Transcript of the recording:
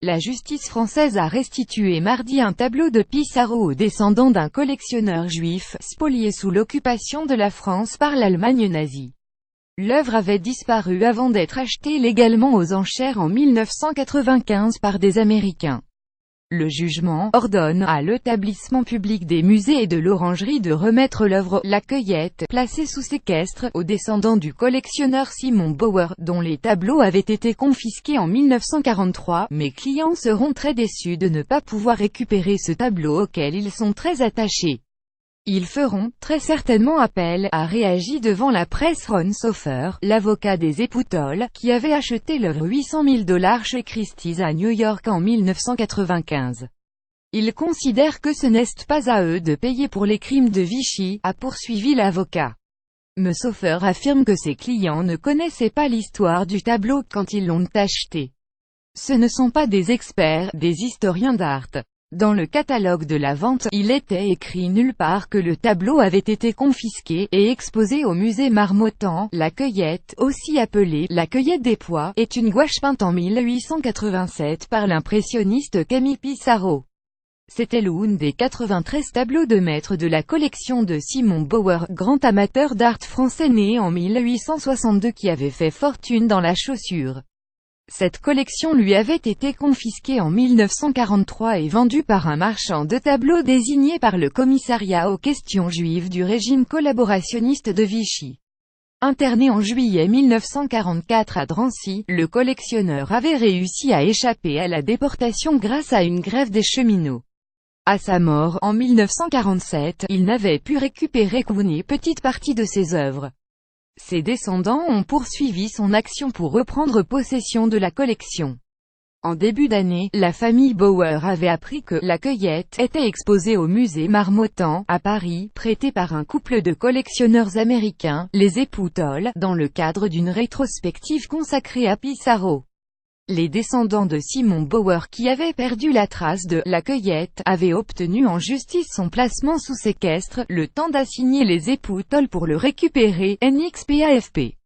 La justice française a restitué mardi un tableau de Pissarro aux descendants d'un collectionneur juif, spolié sous l'occupation de la France par l'Allemagne nazie. L'œuvre avait disparu avant d'être achetée légalement aux enchères en 1995 par des Américains. Le jugement ordonne à l'établissement public des musées et de l'Orangerie de remettre l'œuvre « La Cueillette » placée sous séquestre aux descendants du collectionneur Simon Bauer, dont les tableaux avaient été confisqués en 1943. Mes clients seront très déçus de ne pas pouvoir récupérer ce tableau auquel ils sont très attachés. Ils feront très certainement appel, a réagi devant la presse Ron Sofer, l'avocat des époux Toll, qui avait acheté l'œuvre $800 000 chez Christie's à New York en 1995. Ils considèrent que ce n'est pas à eux de payer pour les crimes de Vichy, a poursuivi l'avocat. M. Sofer affirme que ses clients ne connaissaient pas l'histoire du tableau quand ils l'ont acheté. Ce ne sont pas des experts, des historiens d'art. Dans le catalogue de la vente, il était écrit nulle part que le tableau avait été confisqué et exposé au musée Marmottan. La Cueillette, aussi appelée La Cueillette des Pois, est une gouache peinte en 1887 par l'impressionniste Camille Pissarro. C'était l'un des 93 tableaux de maître de la collection de Simon Bauer, grand amateur d'art français né en 1862 qui avait fait fortune dans la chaussure. Cette collection lui avait été confisquée en 1943 et vendue par un marchand de tableaux désigné par le commissariat aux questions juives du régime collaborationniste de Vichy. Interné en juillet 1944 à Drancy, le collectionneur avait réussi à échapper à la déportation grâce à une grève des cheminots. À sa mort, en 1947, il n'avait pu récupérer qu'une petite partie de ses œuvres. Ses descendants ont poursuivi son action pour reprendre possession de la collection. En début d'année, la famille Bauer avait appris que La Cueillette était exposée au musée Marmottan, à Paris, prêtée par un couple de collectionneurs américains, les époux Toll, dans le cadre d'une rétrospective consacrée à Pissarro. Les descendants de Simon Bauer qui avaient perdu la trace de La Cueillette avaient obtenu en justice son placement sous séquestre, le temps d'assigner les époux Toll pour le récupérer, NXPAFP.